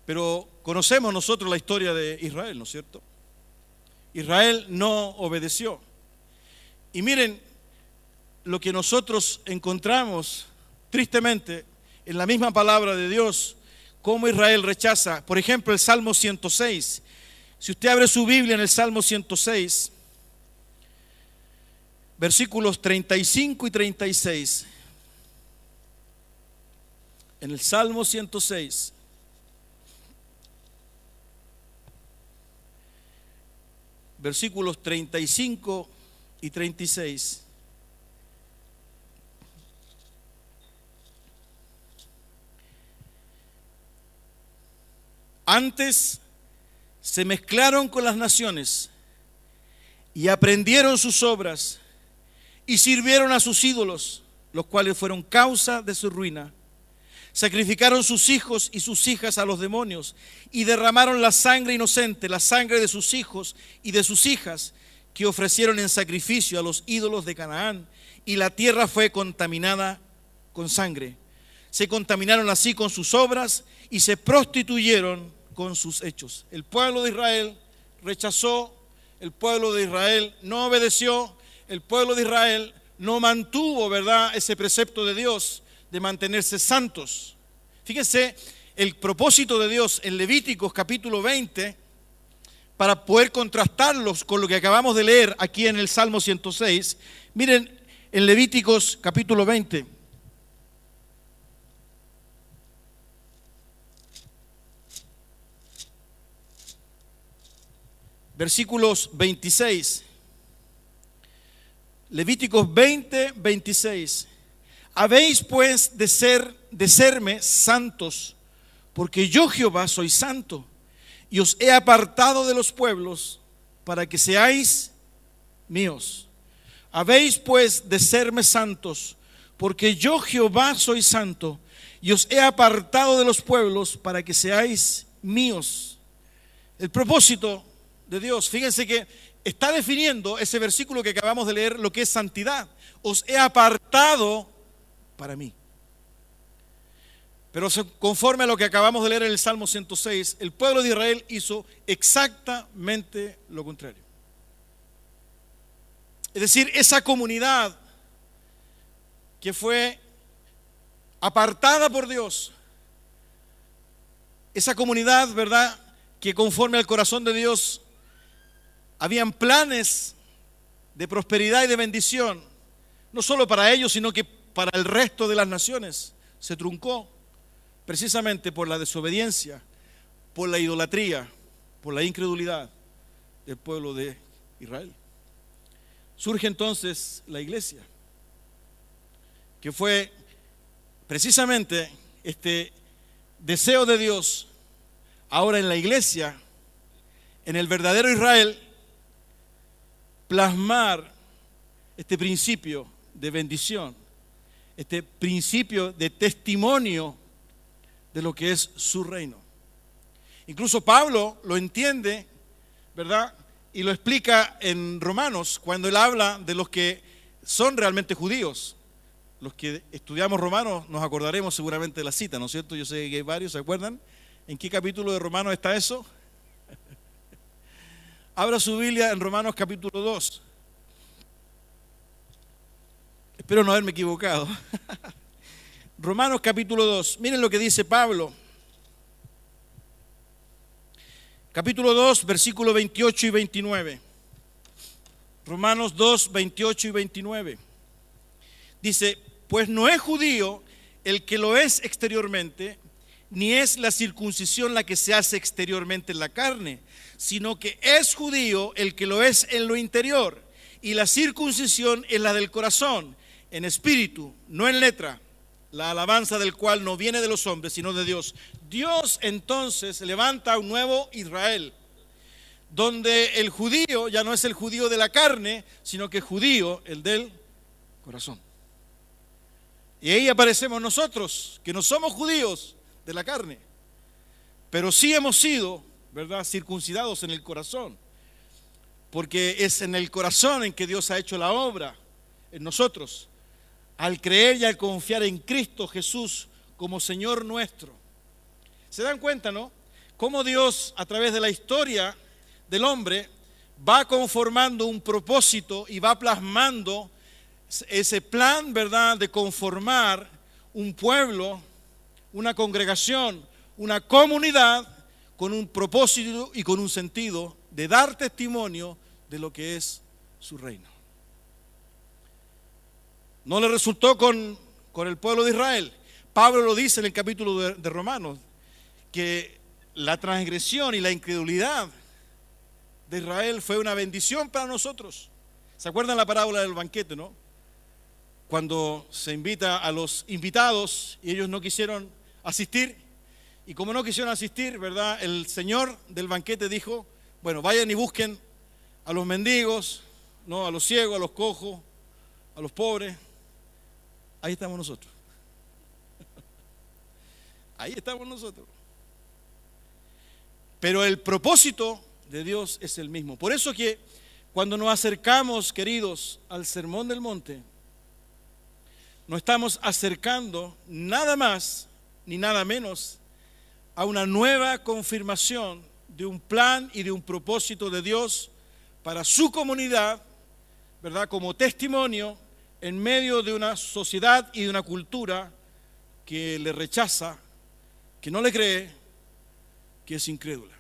Pero conocemos nosotros la historia de Israel, ¿no es cierto? Israel no obedeció. Y miren lo que nosotros encontramos tristemente en la misma palabra de Dios, cómo Israel rechaza. Por ejemplo, el Salmo 106. Si usted abre su Biblia en el Salmo 106, versículos 35 y 36. En el Salmo 106, versículos 35 y 36. Antes se mezclaron con las naciones y aprendieron sus obras y sirvieron a sus ídolos, los cuales fueron causa de su ruina. Sacrificaron sus hijos y sus hijas a los demonios y derramaron la sangre inocente, la sangre de sus hijos y de sus hijas, que ofrecieron en sacrificio a los ídolos de Canaán, y la tierra fue contaminada con sangre. Se contaminaron así con sus obras y se prostituyeron con sus hechos. El pueblo de Israel rechazó, el pueblo de Israel no obedeció, el pueblo de Israel no mantuvo, ¿verdad?, ese precepto de Dios de mantenerse santos. Fíjense el propósito de Dios en Levíticos capítulo 20, para poder contrastarlos con lo que acabamos de leer aquí en el Salmo 106. Miren en Levíticos capítulo 20. Versículos 26. Levíticos 20, 26. Habéis pues de serme santos, porque yo Jehová soy santo, y os he apartado de los pueblos para que seáis míos. Habéis pues de serme santos, porque yo Jehová soy santo, y os he apartado de los pueblos para que seáis míos. El propósito de Dios, fíjense que está definiendo ese versículo que acabamos de leer, lo que es santidad. Os he apartado para mí. Pero conforme a lo que acabamos de leer en el Salmo 106, el pueblo de Israel hizo exactamente lo contrario. Es decir, esa comunidad que fue apartada por Dios, esa comunidad, ¿verdad?, que conforme al corazón de Dios habían planes de prosperidad y de bendición, no solo para ellos, sino que para el resto de las naciones, se truncó precisamente por la desobediencia, por la idolatría, por la incredulidad del pueblo de Israel. Surge entonces la iglesia, que fue precisamente este deseo de Dios, ahora en la iglesia, en el verdadero Israel, plasmar este principio de bendición, este principio de testimonio de lo que es su reino. Incluso Pablo lo entiende, ¿verdad?, y lo explica en Romanos, cuando él habla de los que son realmente judíos. Los que estudiamos Romanos nos acordaremos seguramente de la cita, ¿no es cierto? Yo sé que hay varios, ¿se acuerdan? ¿En qué capítulo de Romanos está eso? Abra su Biblia en Romanos capítulo 2. Espero no haberme equivocado. Romanos capítulo 2. Miren lo que dice Pablo. Capítulo 2, versículos 28 y 29. Romanos 2, 28 y 29. Dice, pues no es judío el que lo es exteriormente, ni es la circuncisión la que se hace exteriormente en la carne, sino que es judío el que lo es en lo interior, y la circuncisión es la del corazón, en espíritu, no en letra, la alabanza del cual no viene de los hombres, sino de Dios. Dios entonces levanta un nuevo Israel, donde el judío ya no es el judío de la carne, sino que es judío el del corazón. Y ahí aparecemos nosotros, que no somos judíos de la carne, pero sí hemos sido, ¿verdad?, circuncidados en el corazón, porque es en el corazón en que Dios ha hecho la obra en nosotros, al creer y al confiar en Cristo Jesús como Señor nuestro. ¿Se dan cuenta, no? Cómo Dios, a través de la historia del hombre, va conformando un propósito y va plasmando ese plan, ¿verdad?, de conformar un pueblo, una congregación, una comunidad con un propósito y con un sentido de dar testimonio de lo que es su reino. No le resultó con el pueblo de Israel. Pablo lo dice en el capítulo de Romanos, que la transgresión y la incredulidad de Israel fue una bendición para nosotros. ¿Se acuerdan la parábola del banquete, no? Cuando se invita a los invitados y ellos no quisieron asistir, y como no quisieron asistir, ¿verdad?, el señor del banquete dijo, bueno, vayan y busquen a los mendigos, ¿no?, a los ciegos, a los cojos, a los pobres. Ahí estamos nosotros. Ahí estamos nosotros. Pero el propósito de Dios es el mismo. Por eso que cuando nos acercamos, queridos, al Sermón del Monte, nos estamos acercando nada más ni nada menos a una nueva confirmación de un plan y de un propósito de Dios para su comunidad, ¿verdad?, como testimonio en medio de una sociedad y de una cultura que le rechaza, que no le cree, que es incrédula.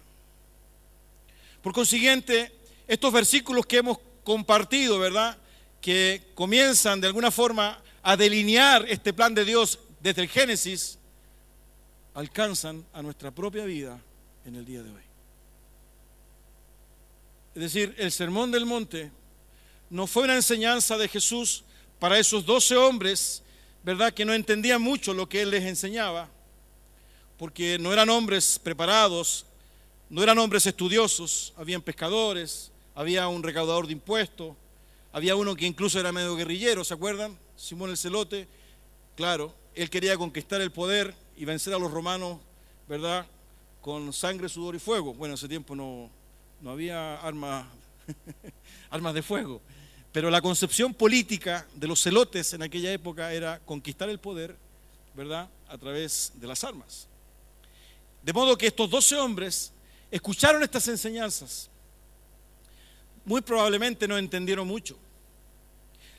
Por consiguiente, estos versículos que hemos compartido, ¿verdad?, que comienzan de alguna forma a delinear este plan de Dios desde el Génesis, alcanzan a nuestra propia vida en el día de hoy. Es decir, el Sermón del Monte no fue una enseñanza de Jesús para esos 12 hombres, ¿verdad?, que no entendían mucho lo que Él les enseñaba, porque no eran hombres preparados, no eran hombres estudiosos, habían pescadores, había un recaudador de impuestos, había uno que incluso era medio guerrillero, ¿se acuerdan? Simón el Celote. Claro, él quería conquistar el poder y vencer a los romanos, ¿verdad?, con sangre, sudor y fuego. Bueno, en ese tiempo no había armas armas de fuego. Pero la concepción política de los celotes en aquella época era conquistar el poder, ¿verdad?, a través de las armas. De modo que estos 12 hombres escucharon estas enseñanzas. Muy probablemente no entendieron mucho.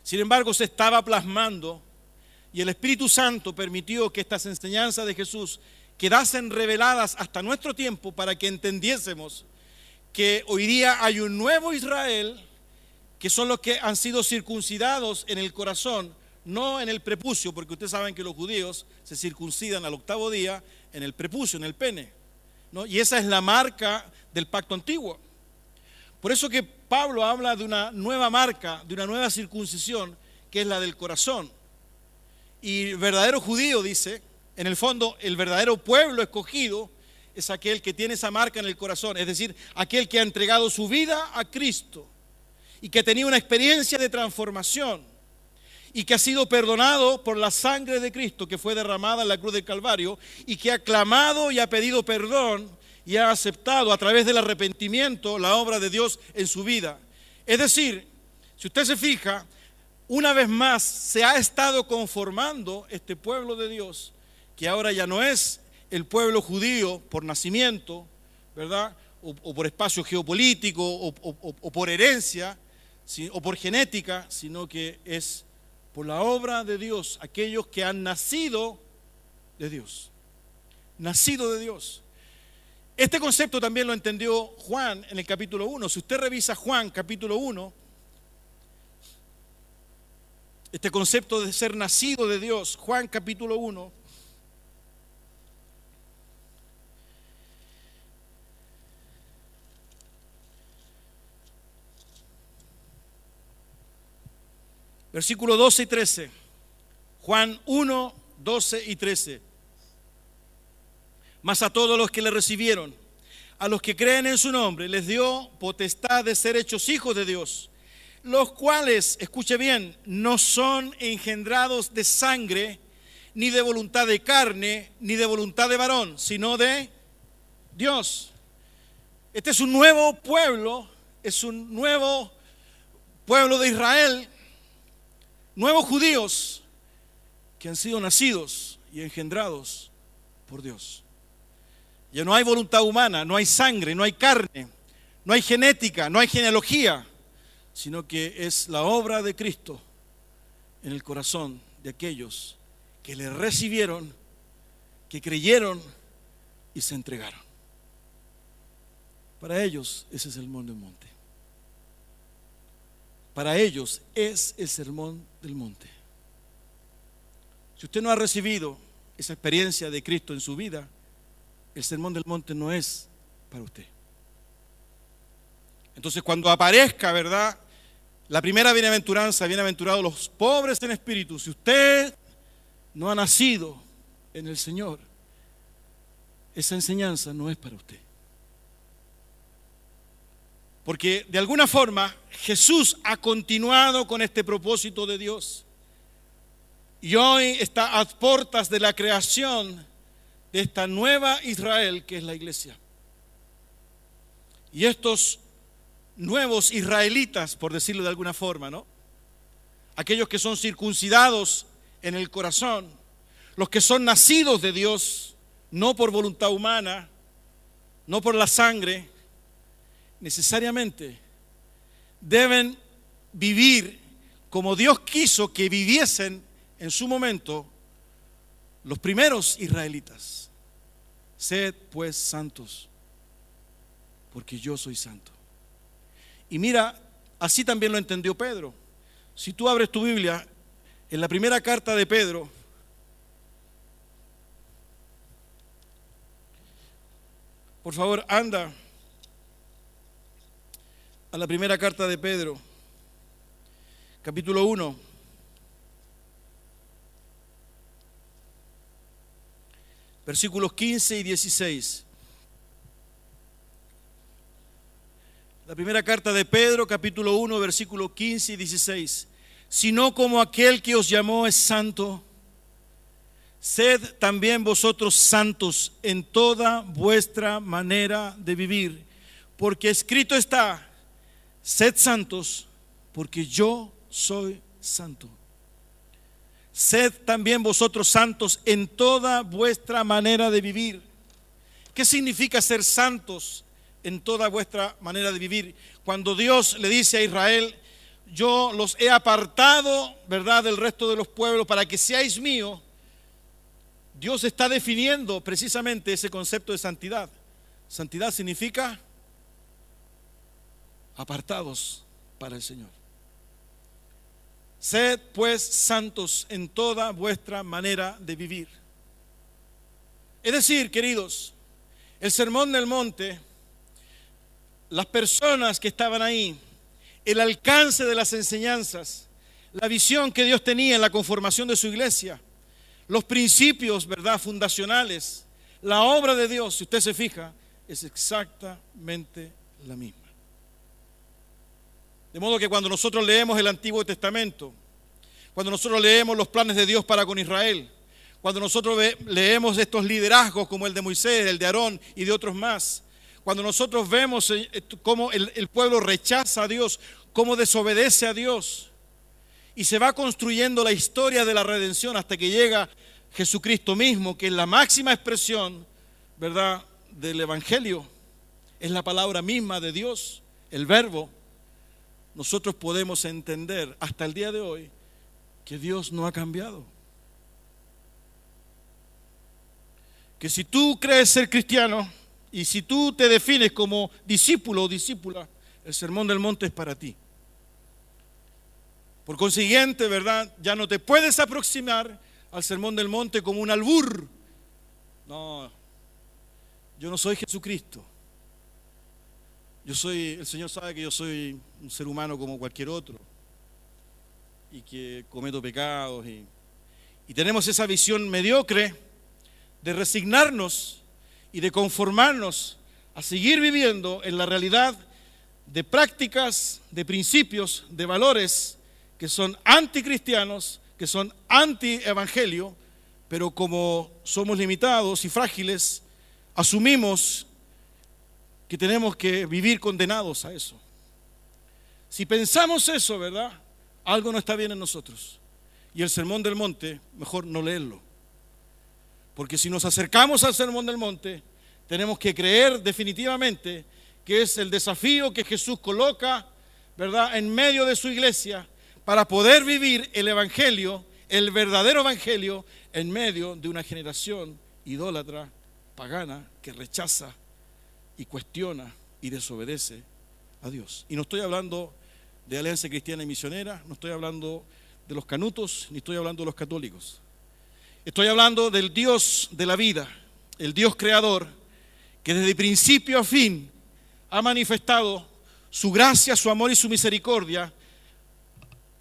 Sin embargo, se estaba plasmando y el Espíritu Santo permitió que estas enseñanzas de Jesús quedasen reveladas hasta nuestro tiempo para que entendiésemos que hoy día hay un nuevo Israel, que son los que han sido circuncidados en el corazón, no en el prepucio, porque ustedes saben que los judíos se circuncidan al 8º día en el prepucio, en el pene, ¿no? Y esa es la marca del pacto antiguo. Por eso que Pablo habla de una nueva marca, de una nueva circuncisión, que es la del corazón. Y el verdadero judío, dice, en el fondo, el verdadero pueblo escogido es aquel que tiene esa marca en el corazón, es decir, aquel que ha entregado su vida a Cristo y que ha tenido una experiencia de transformación y que ha sido perdonado por la sangre de Cristo que fue derramada en la cruz del Calvario y que ha clamado y ha pedido perdón y ha aceptado a través del arrepentimiento la obra de Dios en su vida. Es decir, si usted se fija, una vez más se ha estado conformando este pueblo de Dios, que ahora ya no es el pueblo judío por nacimiento, ¿verdad?, o por espacio geopolítico, o por herencia, o por genética, sino que es por la obra de Dios, aquellos que han nacido de Dios. Nacido de Dios. Este concepto también lo entendió Juan en el capítulo 1. Si usted revisa Juan capítulo 1, este concepto de ser nacido de Dios, Juan capítulo 1, versículo 12 y 13. Juan 1, 12 y 13. Mas a todos los que le recibieron, a los que creen en su nombre, les dio potestad de ser hechos hijos de Dios, los cuales, escuche bien, no son engendrados de sangre, ni de voluntad de carne, ni de voluntad de varón, sino de Dios. Este es un nuevo pueblo, es un nuevo pueblo de Israel, nuevos judíos que han sido nacidos y engendrados por Dios. Ya no hay voluntad humana, no hay sangre, no hay carne, no hay genética, no hay genealogía, sino que es la obra de Cristo en el corazón de aquellos que le recibieron, que creyeron y se entregaron. Para ellos ese es el sermón del monte. Para ellos es el sermón del monte. Si usted no ha recibido esa experiencia de Cristo en su vida, el sermón del monte no es para usted. Entonces, cuando aparezca, ¿verdad?, la primera bienaventuranza, bienaventurados los pobres en espíritu, si usted no ha nacido en el Señor, esa enseñanza no es para usted. Porque de alguna forma Jesús ha continuado con este propósito de Dios y hoy está a puertas de la creación de esta nueva Israel que es la iglesia. Y estos nuevos israelitas, por decirlo de alguna forma, ¿no?, aquellos que son circuncidados en el corazón, los que son nacidos de Dios, no por voluntad humana, no por la sangre, necesariamente deben vivir como Dios quiso que viviesen en su momento los primeros israelitas. Sed pues santos, porque yo soy santo. Y mira, así también lo entendió Pedro. Si tú abres tu Biblia, en la primera carta de Pedro, por favor, anda a la primera carta de Pedro, capítulo 1. Versículos 15 y 16. La primera carta de Pedro, capítulo 1, versículos 15 y 16. Sino como aquel que os llamó es santo, sed también vosotros santos en toda vuestra manera de vivir, porque escrito está: Sed santos, porque yo soy santo. Sed también vosotros santos en toda vuestra manera de vivir. ¿Qué significa ser santos en toda vuestra manera de vivir? Cuando Dios le dice a Israel, yo los he apartado, ¿verdad?, del resto de los pueblos para que seáis míos, Dios está definiendo precisamente ese concepto de santidad. Santidad significa apartados para el Señor. Sed pues santos en toda vuestra manera de vivir. Es decir, queridos, el Sermón del Monte, las personas que estaban ahí, el alcance de las enseñanzas, la visión que Dios tenía en la conformación de su iglesia, los principios, ¿verdad?, fundacionales, la obra de Dios, si usted se fija, es exactamente la misma. De modo que cuando nosotros leemos el Antiguo Testamento, cuando nosotros leemos los planes de Dios para con Israel, cuando nosotros leemos estos liderazgos como el de Moisés, el de Aarón y de otros más, cuando nosotros vemos cómo el pueblo rechaza a Dios, cómo desobedece a Dios, y se va construyendo la historia de la redención hasta que llega Jesucristo mismo, que es la máxima expresión, ¿verdad?, del Evangelio, es la palabra misma de Dios, el Verbo. Nosotros podemos entender hasta el día de hoy que Dios no ha cambiado. Que si tú crees ser cristiano y si tú te defines como discípulo o discípula, el Sermón del Monte es para ti. Por consiguiente, ¿verdad?, ya no te puedes aproximar al Sermón del Monte como un albur. No, yo no soy Jesucristo. El Señor sabe que yo soy un ser humano como cualquier otro y que cometo pecados y tenemos esa visión mediocre de resignarnos y de conformarnos a seguir viviendo en la realidad de prácticas, de principios, de valores que son anticristianos, que son anti-evangelio, pero como somos limitados y frágiles, asumimos que tenemos que vivir condenados a eso. Si pensamos eso, ¿verdad?, algo no está bien en nosotros. Y el Sermón del Monte, mejor no leerlo. Porque si nos acercamos al Sermón del Monte, tenemos que creer definitivamente que es el desafío que Jesús coloca, ¿verdad?, en medio de su iglesia para poder vivir el Evangelio, el verdadero Evangelio, en medio de una generación idólatra, pagana, que rechaza y cuestiona y desobedece a Dios. Y no estoy hablando de Alianza Cristiana y Misionera, no estoy hablando de los canutos, ni estoy hablando de los católicos. Estoy hablando del Dios de la vida, el Dios creador, que desde principio a fin ha manifestado su gracia, su amor y su misericordia,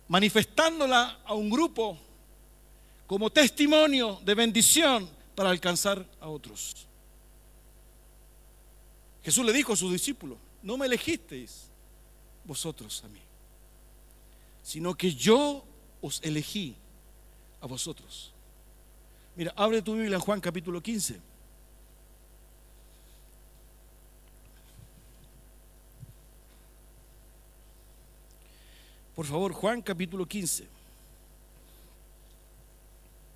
manifestándola a un grupo como testimonio de bendición para alcanzar a otros. Jesús le dijo a sus discípulos, no me elegisteis vosotros a mí, sino que yo os elegí a vosotros. Mira, abre tu Biblia en Juan capítulo 15. Por favor, Juan capítulo 15,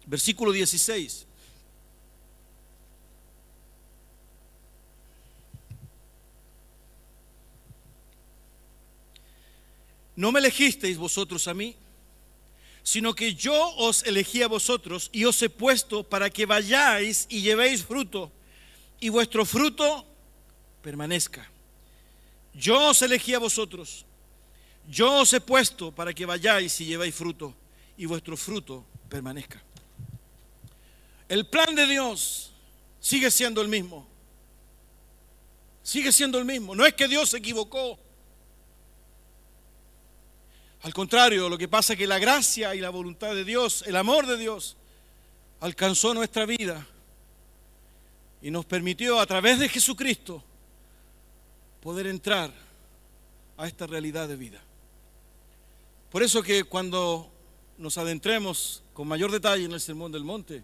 versículo 16. No me elegisteis vosotros a mí, sino que yo os elegí a vosotros y os he puesto para que vayáis y llevéis fruto, y vuestro fruto permanezca. Yo os elegí a vosotros, yo os he puesto para que vayáis y llevéis fruto, y vuestro fruto permanezca. El plan de Dios sigue siendo el mismo. Sigue siendo el mismo. No es que Dios se equivocó. Al contrario, lo que pasa es que la gracia y la voluntad de Dios, el amor de Dios, alcanzó nuestra vida y nos permitió a través de Jesucristo poder entrar a esta realidad de vida. Por eso que cuando nos adentremos con mayor detalle en el Sermón del Monte,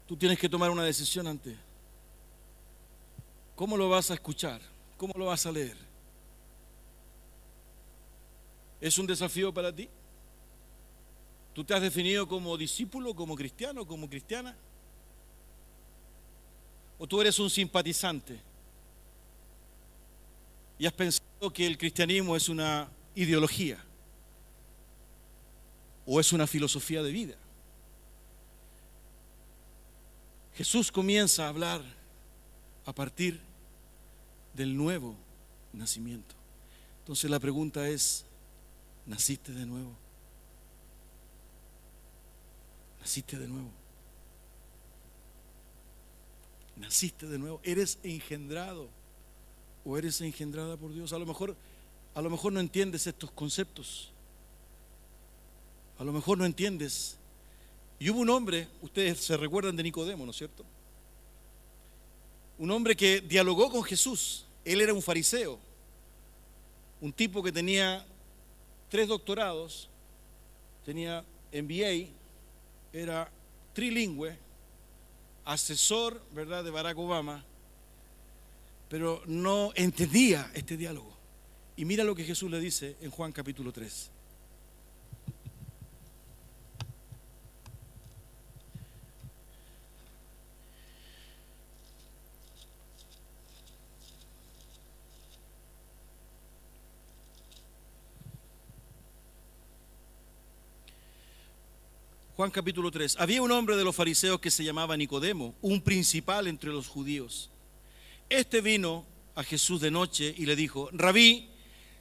tú tienes que tomar una decisión antes. ¿Cómo lo vas a escuchar? ¿Cómo lo vas a leer? ¿Es un desafío para ti? ¿Tú te has definido como discípulo, como cristiano, como cristiana? ¿O tú eres un simpatizante y has pensado que el cristianismo es una ideología o es una filosofía de vida? Jesús comienza a hablar a partir del nuevo nacimiento. Entonces la pregunta es, ¿naciste de nuevo? ¿Naciste de nuevo? ¿Naciste de nuevo? ¿Eres engendrado o eres engendrada por Dios? A lo mejor no entiendes estos conceptos. A lo mejor no entiendes. Y hubo un hombre, ustedes se recuerdan de Nicodemo, ¿no es cierto? Un hombre que dialogó con Jesús. Él era un fariseo, un tipo que tenía 3 doctorados, tenía MBA, era trilingüe, asesor, ¿verdad?, de Barack Obama, pero no entendía este diálogo. Y mira lo que Jesús le dice en Juan capítulo 3. Juan capítulo 3. Había un hombre de los fariseos que se llamaba Nicodemo, un principal entre los judíos. Este vino a Jesús de noche y le dijo: Rabí,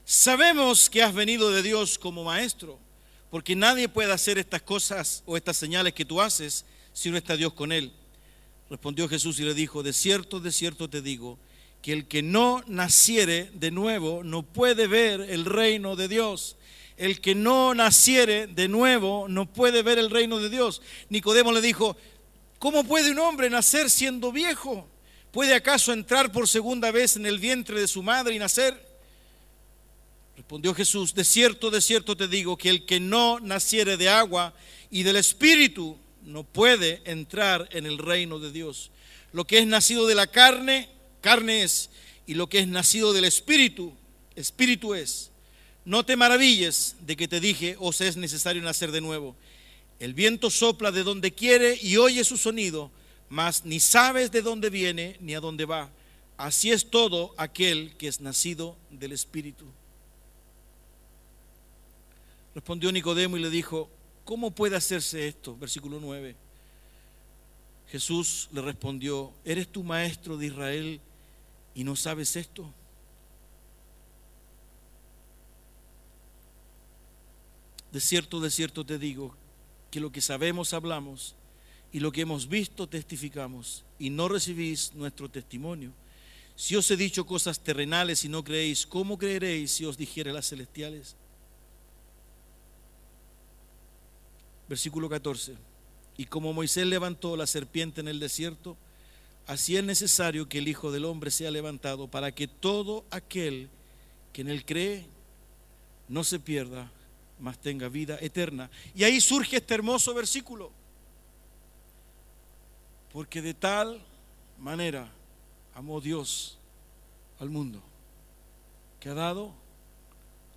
sabemos que has venido de Dios como maestro, porque nadie puede hacer estas cosas o estas señales que tú haces si no está Dios con él. Respondió Jesús y le dijo: de cierto te digo, que el que no naciere de nuevo no puede ver el reino de Dios. El que no naciere de nuevo no puede ver el reino de Dios. Nicodemo le dijo: ¿cómo puede un hombre nacer siendo viejo? ¿Puede acaso entrar por segunda vez en el vientre de su madre y nacer? Respondió Jesús: de cierto te digo, que el que no naciere de agua y del Espíritu no puede entrar en el reino de Dios. Lo que es nacido de la carne, carne es, y lo que es nacido del Espíritu, Espíritu es. No te maravilles de que te dije: os es necesario nacer de nuevo. El viento sopla de donde quiere y oye su sonido, mas ni sabes de dónde viene ni a dónde va. Así es todo aquel que es nacido del Espíritu. Respondió Nicodemo y le dijo: ¿cómo puede hacerse esto? Versículo 9. Jesús le respondió: ¿eres tú maestro de Israel y no sabes esto? De cierto te digo, que lo que sabemos hablamos, y lo que hemos visto testificamos, y no recibís nuestro testimonio. Si os he dicho cosas terrenales y no creéis, ¿cómo creeréis si os dijere las celestiales? Versículo 14. Y como Moisés levantó la serpiente en el desierto, así es necesario que el Hijo del Hombre sea levantado, para que todo aquel que en él cree no se pierda, mas tenga vida eterna. Y ahí surge este hermoso versículo: porque de tal manera amó Dios al mundo, que ha dado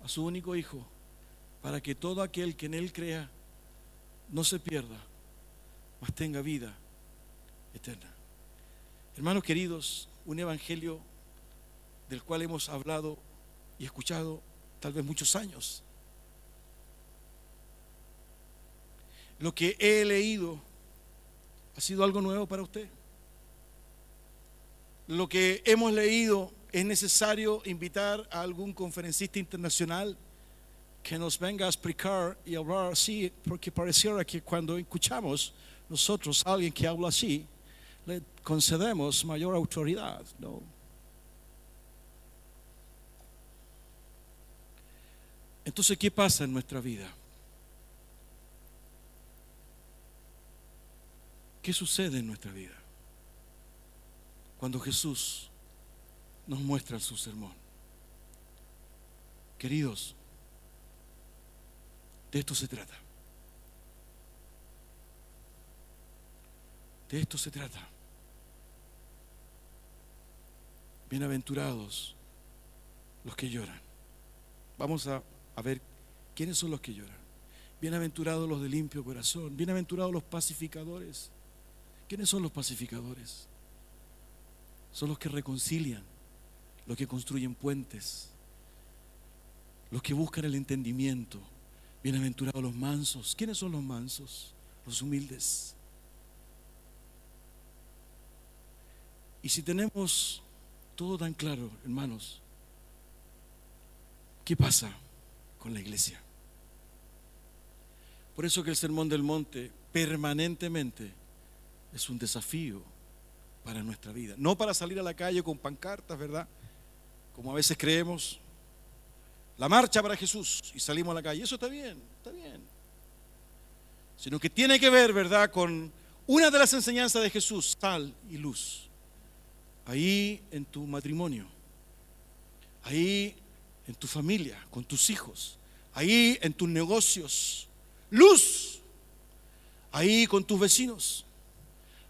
a su único Hijo, para que todo aquel que en él crea no se pierda, mas tenga vida eterna. Hermanos queridos, un evangelio del cual hemos hablado y escuchado tal vez muchos años. Lo que he leído ha sido algo nuevo para usted. Lo que hemos leído, es necesario invitar a algún conferencista internacional que nos venga a explicar y hablar así, porque pareciera que cuando escuchamos nosotros a alguien que habla así, le concedemos mayor autoridad, ¿no? Entonces, ¿qué pasa en nuestra vida? ¿Qué sucede en nuestra vida cuando Jesús nos muestra su sermón? Queridos, de esto se trata. De esto se trata. Bienaventurados los que lloran. Vamos a ver ¿Quiénes son los que lloran? Bienaventurados los de limpio corazón, bienaventurados los pacificadores. ¿Quiénes son los pacificadores? Son los que reconcilian, los que construyen puentes, los que buscan el entendimiento. Bienaventurados los mansos. ¿Quiénes son los mansos? Los humildes. Y si tenemos todo tan claro, hermanos, ¿qué pasa con la iglesia? Por eso que el Sermón del Monte permanentemente es un desafío para nuestra vida. No para salir a la calle con pancartas, ¿verdad? Como a veces creemos. La marcha para Jesús y salimos a la calle. Eso está bien, está bien. Sino que tiene que ver, ¿verdad?, con una de las enseñanzas de Jesús, sal y luz. Ahí en tu matrimonio, ahí en tu familia, con tus hijos, ahí en tus negocios. Luz, ahí con tus vecinos,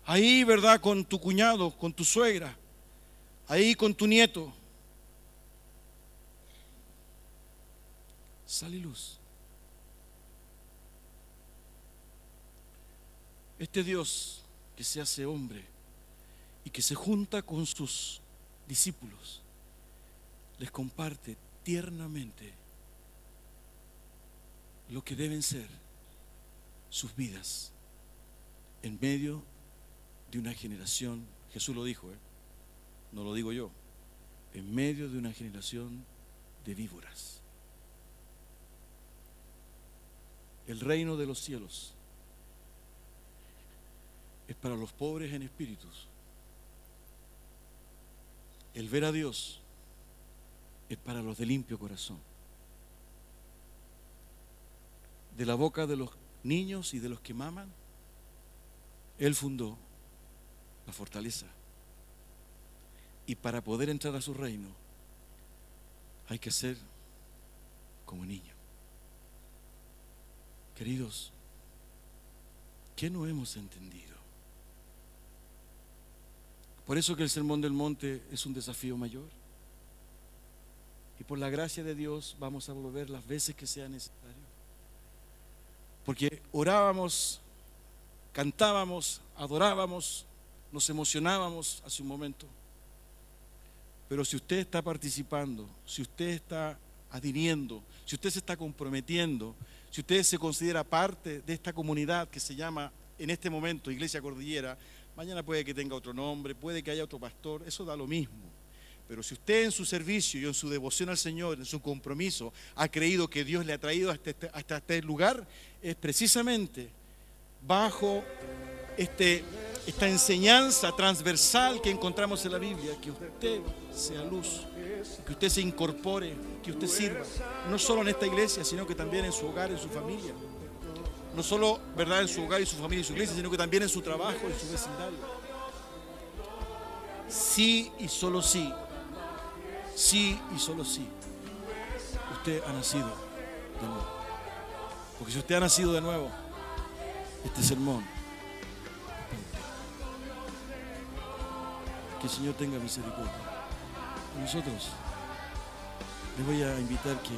ahí, ¿verdad?, con tu cuñado, con tu suegra, ahí con tu nieto. Sal y luz. Este Dios que se hace hombre y que se junta con sus discípulos, les comparte tiernamente lo que deben ser sus vidas en medio de una generación. Jesús lo dijo, no lo digo yo, en medio de una generación de víboras. El reino de los cielos es para los pobres en espíritus. El ver a Dios es para los de limpio corazón. De la boca de los niños y de los que maman, Él fundó la fortaleza. Y para poder entrar a su reino hay que ser como niño. Queridos, ¿qué no hemos entendido? Por eso que el Sermón del Monte es un desafío mayor. Y por la gracia de Dios vamos a volver las veces que sea necesario. Porque orábamos, cantábamos, adorábamos, nos emocionábamos hace un momento. Pero si usted está participando, si usted está adhiriendo, si usted se está comprometiendo, si usted se considera parte de esta comunidad que se llama en este momento Iglesia Cordillera, mañana puede que tenga otro nombre, puede que haya otro pastor, eso da lo mismo. Pero si usted en su servicio y en su devoción al Señor, en su compromiso, ha creído que Dios le ha traído hasta este lugar, es precisamente bajo esta enseñanza transversal que encontramos en la Biblia, que usted sea luz, que usted se incorpore, que usted sirva, no solo en esta iglesia, sino que también en su hogar, en su familia. No solo, ¿verdad?, en su hogar y su familia y su iglesia, sino que también en su trabajo, en su vecindario. Sí y solo sí, sí y solo sí, usted ha nacido de nuevo. Porque si usted ha nacido de nuevo, este sermón, que el Señor tenga misericordia. A nosotros les voy a invitar que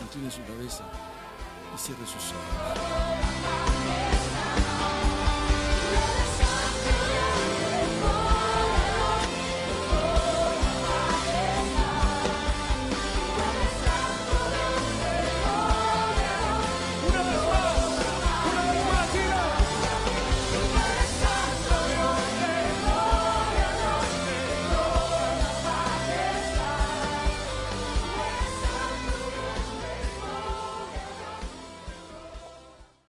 incline su cabeza y cierre sus ojos.